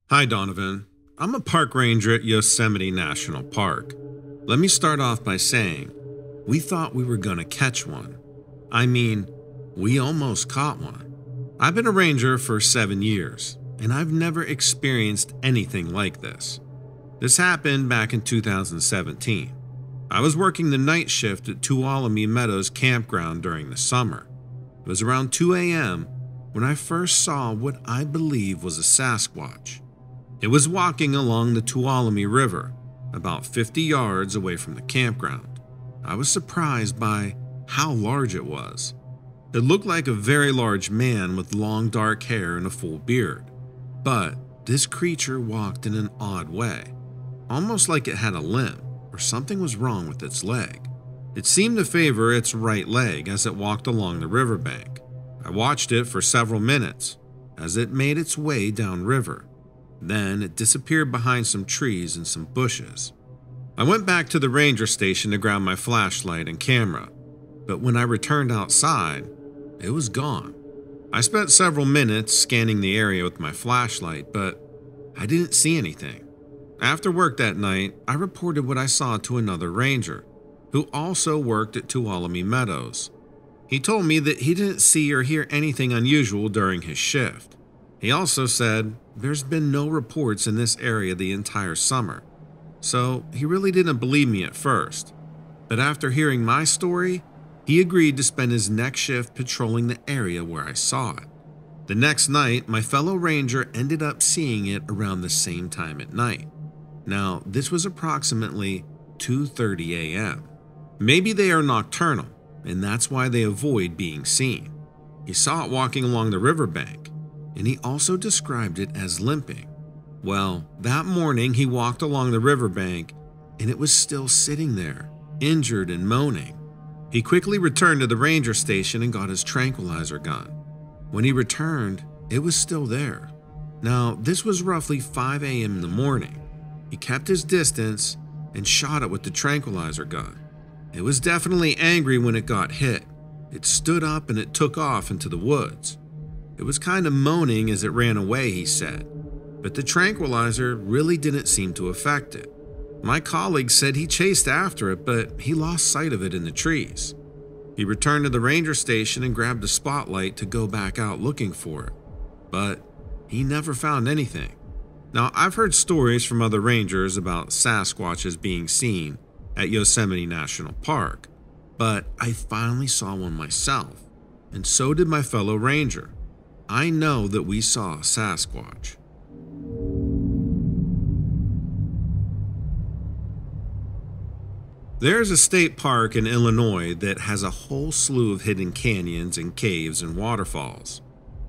Hi, Donovan. I'm a park ranger at Yosemite National Park. Let me start off by saying, we thought we were gonna catch one. I mean, we almost caught one. I've been a ranger for 7 years, and I've never experienced anything like this. This happened back in 2017. I was working the night shift at Tuolumne Meadows campground during the summer. It was around 2 a.m. when I first saw what I believe was a sasquatch. It was walking along the Tuolumne River, about 50 yards away from the campground. I was surprised by how large it was. It looked like a very large man with long dark hair and a full beard. But this creature walked in an odd way, almost like it had a limp or something was wrong with its leg. It seemed to favor its right leg as it walked along the riverbank. I watched it for several minutes as it made its way downriver. Then it disappeared behind some trees and some bushes. I went back to the ranger station to grab my flashlight and camera, but when I returned outside, it was gone. I spent several minutes scanning the area with my flashlight, but I didn't see anything. After work that night, I reported what I saw to another ranger, who also worked at Tuolumne Meadows. He told me that he didn't see or hear anything unusual during his shift. He also said there's been no reports in this area the entire summer, so he really didn't believe me at first. But after hearing my story, he agreed to spend his next shift patrolling the area where I saw it. The next night, my fellow ranger ended up seeing it around the same time at night. Now, this was approximately 2:30 a.m. Maybe they are nocturnal, and that's why they avoid being seen. He saw it walking along the riverbank, and he also described it as limping. Well, that morning he walked along the riverbank, and it was still sitting there, injured and moaning. He quickly returned to the ranger station and got his tranquilizer gun. When he returned, it was still there. Now, this was roughly 5 a.m. in the morning. He kept his distance and shot it with the tranquilizer gun. It was definitely angry when it got hit. It stood up and it took off into the woods. It was kind of moaning as it ran away, he said, but the tranquilizer really didn't seem to affect it. My colleague said he chased after it, but he lost sight of it in the trees. He returned to the ranger station and grabbed a spotlight to go back out looking for it, but he never found anything. Now, I've heard stories from other rangers about Sasquatches being seen at Yosemite National Park, but I finally saw one myself, and so did my fellow ranger. I know that we saw a Sasquatch. There's a state park in Illinois that has a whole slew of hidden canyons and caves and waterfalls.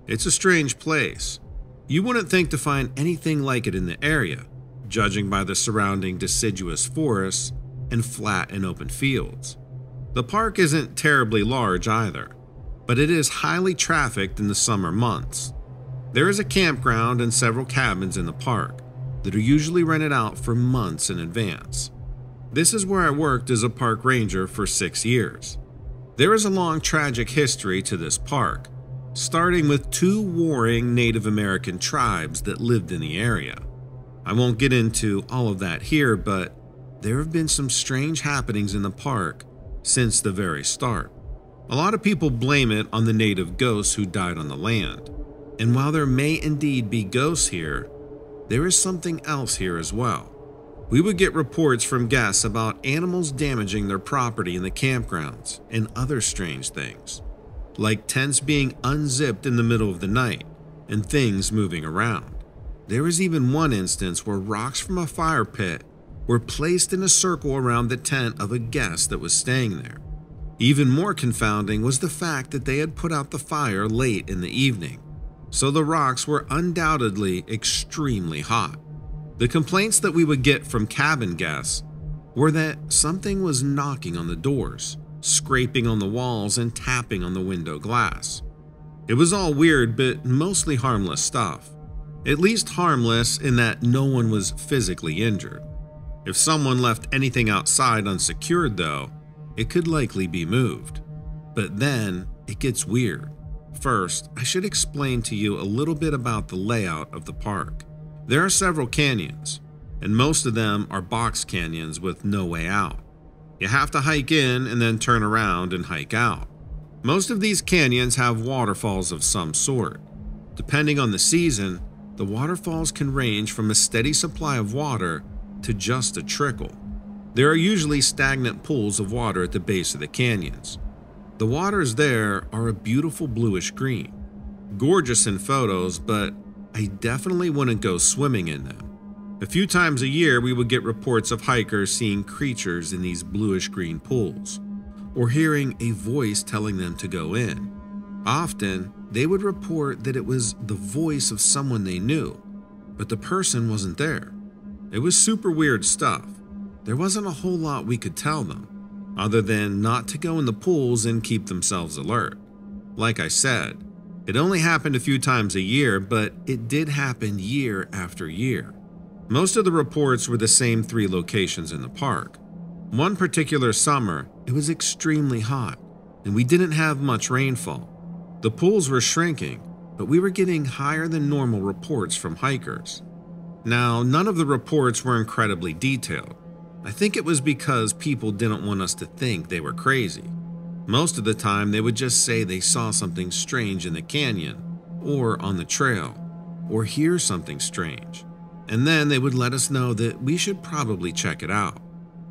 It's a strange place. You wouldn't think to find anything like it in the area, judging by the surrounding deciduous forests and flat and open fields. The park isn't terribly large either, but it is highly trafficked in the summer months. There is a campground and several cabins in the park that are usually rented out for months in advance. This is where I worked as a park ranger for 6 years. There is a long tragic history to this park, starting with 2 warring Native American tribes that lived in the area. I won't get into all of that here, but there have been some strange happenings in the park since the very start. A lot of people blame it on the native ghosts who died on the land. And while there may indeed be ghosts here, there is something else here as well. We would get reports from guests about animals damaging their property in the campgrounds and other strange things, like tents being unzipped in the middle of the night and things moving around. There was even one instance where rocks from a fire pit were placed in a circle around the tent of a guest that was staying there. Even more confounding was the fact that they had put out the fire late in the evening, so the rocks were undoubtedly extremely hot. The complaints that we would get from cabin guests were that something was knocking on the doors, scraping on the walls, and tapping on the window glass. It was all weird, but mostly harmless stuff. At least harmless in that no one was physically injured. If someone left anything outside unsecured, though, it could likely be moved. But then it gets weird. First, I should explain to you a little bit about the layout of the park. There are several canyons, and most of them are box canyons with no way out. You have to hike in and then turn around and hike out. Most of these canyons have waterfalls of some sort. Depending on the season, the waterfalls can range from a steady supply of water to just a trickle. There are usually stagnant pools of water at the base of the canyons. The waters there are a beautiful bluish green. Gorgeous in photos, but I definitely wouldn't go swimming in them. A few times a year, we would get reports of hikers seeing creatures in these bluish-green pools, or hearing a voice telling them to go in. Often, they would report that it was the voice of someone they knew, but the person wasn't there. It was super weird stuff. There wasn't a whole lot we could tell them, other than not to go in the pools and keep themselves alert. Like I said, it only happened a few times a year, but it did happen year after year. Most of the reports were the same 3 locations in the park. One particular summer, it was extremely hot, and we didn't have much rainfall. The pools were shrinking, but we were getting higher than normal reports from hikers. Now, none of the reports were incredibly detailed. I think it was because people didn't want us to think they were crazy. Most of the time, they would just say they saw something strange in the canyon, or on the trail, or hear something strange. And then they would let us know that we should probably check it out.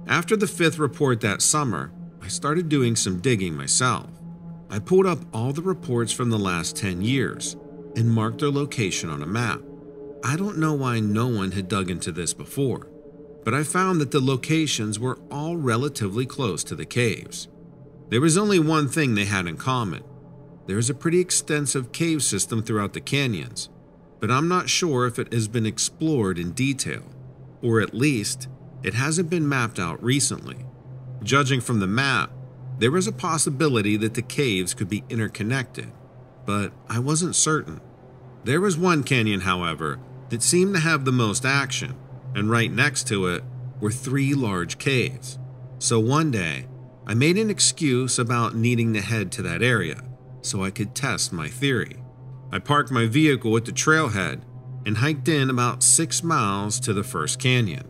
After the 5th report that summer, I started doing some digging myself. I pulled up all the reports from the last 10 years and marked their location on a map. I don't know why no one had dug into this before, but I found that the locations were all relatively close to the caves. There was only one thing they had in common. There is a pretty extensive cave system throughout the canyons, but I'm not sure if it has been explored in detail, or at least it hasn't been mapped out recently. Judging from the map, there was a possibility that the caves could be interconnected, but I wasn't certain. There was one canyon, however, that seemed to have the most action, and right next to it were 3 large caves. So one day, I made an excuse about needing to head to that area so I could test my theory. I parked my vehicle at the trailhead and hiked in about 6 miles to the first canyon.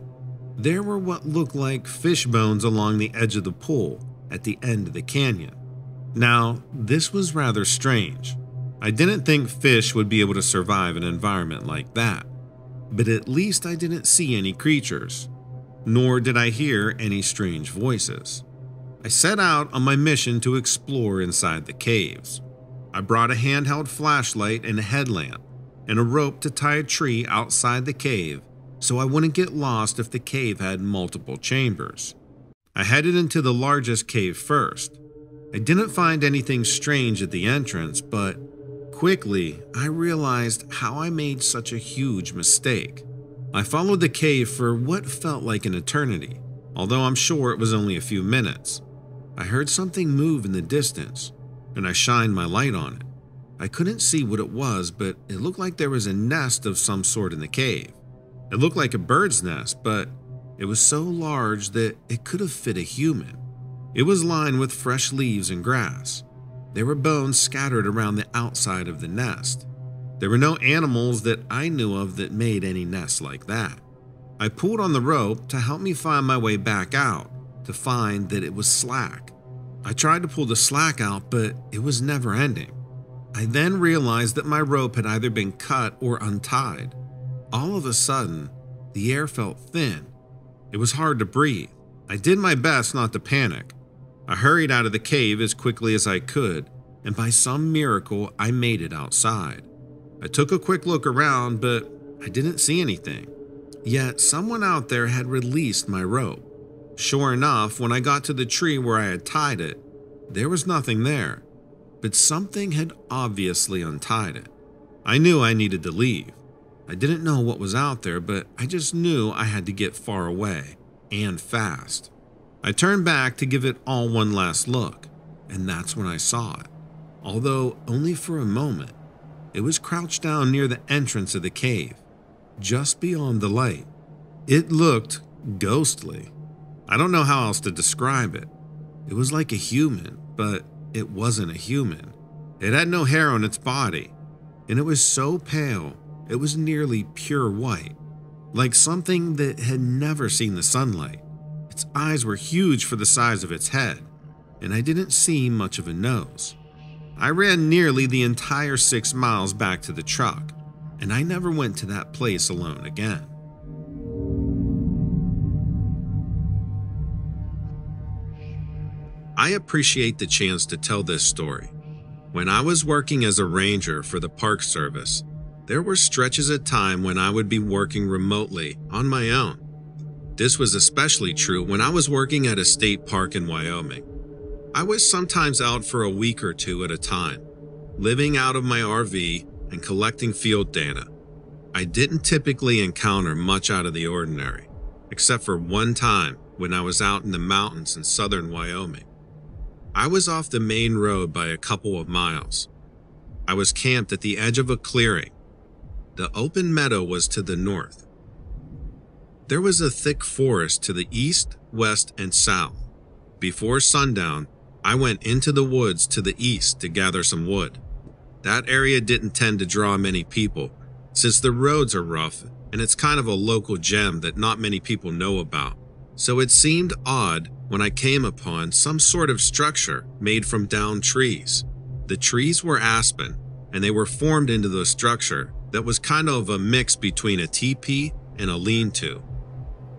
There were what looked like fish bones along the edge of the pool at the end of the canyon. Now, this was rather strange. I didn't think fish would be able to survive an environment like that, but at least I didn't see any creatures, nor did I hear any strange voices. I set out on my mission to explore inside the caves. I brought a handheld flashlight and a headlamp, and a rope to tie a tree outside the cave so I wouldn't get lost if the cave had multiple chambers. I headed into the largest cave first. I didn't find anything strange at the entrance, but quickly I realized how I made such a huge mistake. I followed the cave for what felt like an eternity, although I'm sure it was only a few minutes. I heard something move in the distance, and I shined my light on it. I couldn't see what it was, but it looked like there was a nest of some sort in the cave. It looked like a bird's nest, but it was so large that it could have fit a human. It was lined with fresh leaves and grass. There were bones scattered around the outside of the nest. There were no animals that I knew of that made any nests like that. I pulled on the rope to help me find my way back out, to find that it was slack. I tried to pull the slack out, but it was never ending. I then realized that my rope had either been cut or untied. All of a sudden, the air felt thin. It was hard to breathe. I did my best not to panic. I hurried out of the cave as quickly as I could, and by some miracle, I made it outside. I took a quick look around, but I didn't see anything. Yet someone out there had released my rope. Sure enough, when I got to the tree where I had tied it, there was nothing there, but something had obviously untied it. I knew I needed to leave. I didn't know what was out there, but I just knew I had to get far away, and fast. I turned back to give it all one last look, and that's when I saw it. Although only for a moment, it was crouched down near the entrance of the cave, just beyond the light. It looked ghostly. I don't know how else to describe it. It was like a human, but it wasn't a human. It had no hair on its body, and it was so pale It was nearly pure white, like something that had never seen the sunlight. Its eyes were huge for the size of its head, and I didn't see much of a nose. I ran nearly the entire 6 miles back to the truck, and I never went to that place alone again. I appreciate the chance to tell this story. When I was working as a ranger for the Park Service, there were stretches of time when I would be working remotely on my own. This was especially true when I was working at a state park in Wyoming. I was sometimes out for a week or two at a time, living out of my RV and collecting field data. I didn't typically encounter much out of the ordinary, except for one time when I was out in the mountains in southern Wyoming. I was off the main road by a couple of miles. I was camped at the edge of a clearing. The open meadow was to the north. There was a thick forest to the east, west, and south. Before sundown, I went into the woods to the east to gather some wood. That area didn't tend to draw many people, since the roads are rough and it's kind of a local gem that not many people know about. So it seemed odd when I came upon some sort of structure made from downed trees. The trees were aspen, and they were formed into the structure that was kind of a mix between a teepee and a lean-to.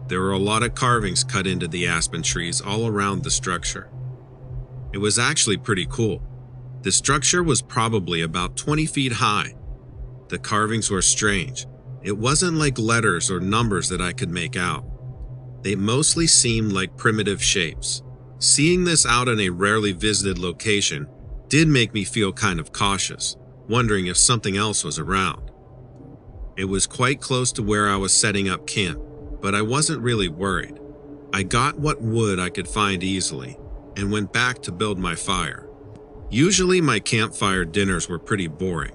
There were a lot of carvings cut into the aspen trees all around the structure. It was actually pretty cool. The structure was probably about 20 feet high. The carvings were strange. It wasn't like letters or numbers that I could make out. They mostly seemed like primitive shapes. Seeing this out in a rarely visited location did make me feel kind of cautious, wondering if something else was around. It was quite close to where I was setting up camp, but I wasn't really worried. I got what wood I could find easily and went back to build my fire. Usually my campfire dinners were pretty boring,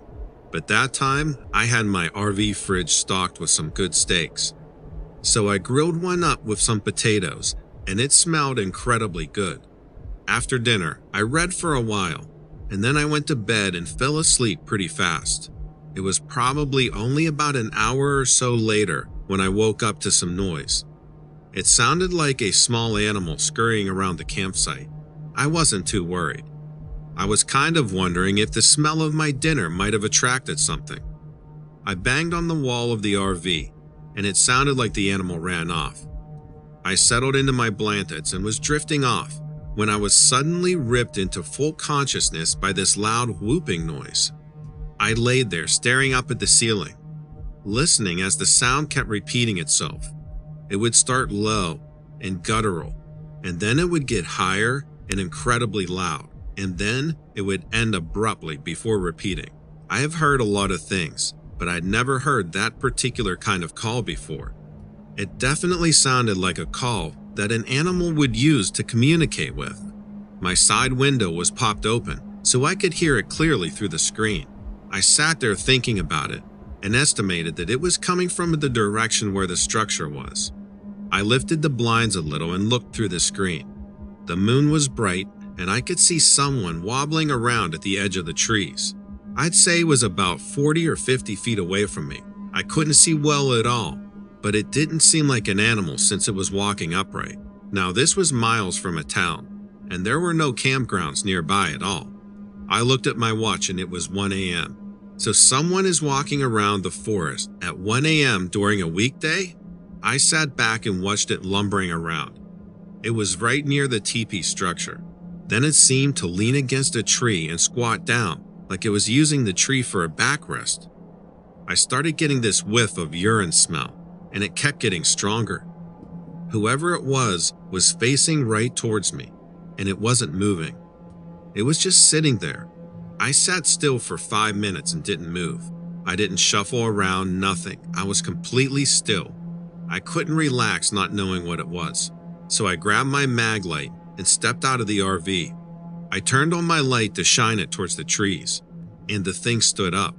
but that time I had my RV fridge stocked with some good steaks. So I grilled one up with some potatoes, and it smelled incredibly good. After dinner, I read for a while, and then I went to bed and fell asleep pretty fast. It was probably only about an hour or so later when I woke up to some noise. It sounded like a small animal scurrying around the campsite. I wasn't too worried. I was kind of wondering if the smell of my dinner might have attracted something. I banged on the wall of the RV, and it sounded like the animal ran off. I settled into my blankets and was drifting off when I was suddenly ripped into full consciousness by this loud whooping noise. I laid there staring up at the ceiling, listening as the sound kept repeating itself. It would start low and guttural, and then it would get higher and incredibly loud, and then it would end abruptly before repeating. I have heard a lot of things, but I'd never heard that particular kind of call before. It definitely sounded like a call that an animal would use to communicate with. My side window was popped open, so I could hear it clearly through the screen. I sat there thinking about it and estimated that it was coming from the direction where the structure was. I lifted the blinds a little and looked through the screen. The moon was bright, and I could see someone wobbling around at the edge of the trees. I'd say it was about 40 or 50 feet away from me. I couldn't see well at all, but it didn't seem like an animal since it was walking upright. Now this was miles from a town, and there were no campgrounds nearby at all. I looked at my watch and it was 1 a.m. So someone is walking around the forest at 1 a.m. during a weekday? I sat back and watched it lumbering around. It was right near the teepee structure. Then it seemed to lean against a tree and squat down, like it was using the tree for a backrest. I started getting this whiff of urine smell, and it kept getting stronger. Whoever it was facing right towards me, and it wasn't moving. It was just sitting there. I sat still for 5 minutes and didn't move. I didn't shuffle around, nothing. I was completely still. I couldn't relax not knowing what it was. So I grabbed my mag light and stepped out of the RV. I turned on my light to shine it towards the trees, and the thing stood up.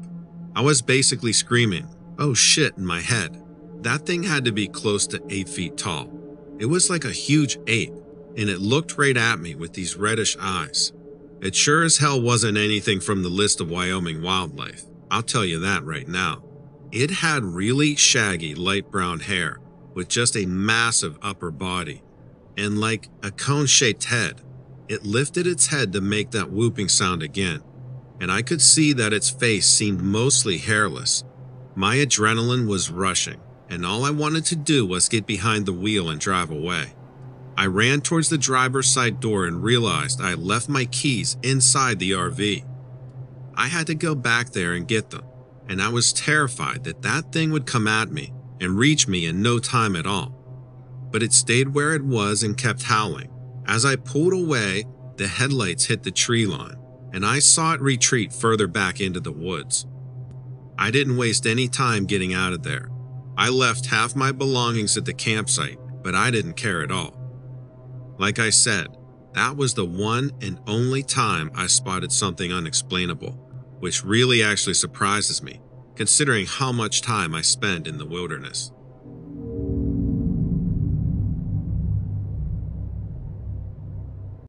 I was basically screaming, "Oh shit," in my head. That thing had to be close to 8 feet tall. It was like a huge ape, and it looked right at me with these reddish eyes. It sure as hell wasn't anything from the list of Wyoming wildlife. I'll tell you that right now. It had really shaggy light brown hair with just a massive upper body and like a cone-shaped head. It lifted its head to make that whooping sound again, and I could see that its face seemed mostly hairless. My adrenaline was rushing, and all I wanted to do was get behind the wheel and drive away. I ran towards the driver's side door and realized I had left my keys inside the RV. I had to go back there and get them, and I was terrified that that thing would come at me and reach me in no time at all. But it stayed where it was and kept howling. As I pulled away, the headlights hit the tree line, and I saw it retreat further back into the woods. I didn't waste any time getting out of there. I left half my belongings at the campsite, but I didn't care at all. Like I said, that was the one and only time I spotted something unexplainable, which really actually surprises me, considering how much time I spend in the wilderness.